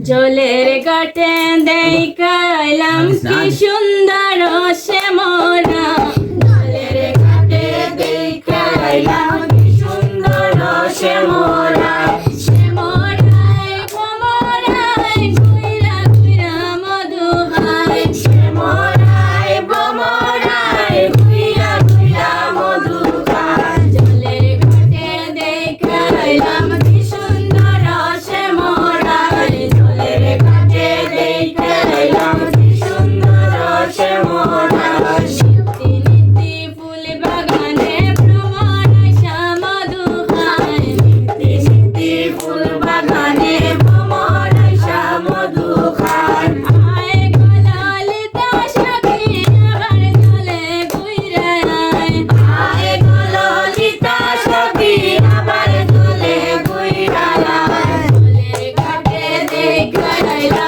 জলের ঘাটে দেখাইলাম কি সুন্দর শ্যামরা, জলের ঘাটে দেখাইলাম কি সুন্দর শ্যামরা, শ্যামরাই ভমরাই ঘুইরা ঘুইরা মধু খায়, শ্যামরাই ভমরাই ঘুইরা ঘুইরা মধু খায়, জলের ঘাটে দেখাইলাম কি সুন্দর শ্যামরাই, জলের ঘাটে দেখাইলাম কি সুন্দর শ্যামরাই, নিত্যি নিত্যি ফুল বাগানে ভ্রমরাই মধু খায়, নিত্যি নিত্যি ফুল বাগানে ভ্রমরাই মধু খায়, আয় গো ললিতা সখী আবার জলে ঘুইরা আয়, আয় গো ললিতা সখী আবার জলে ঘুইরা আয়, জলের ঘাটে দেখাইলাম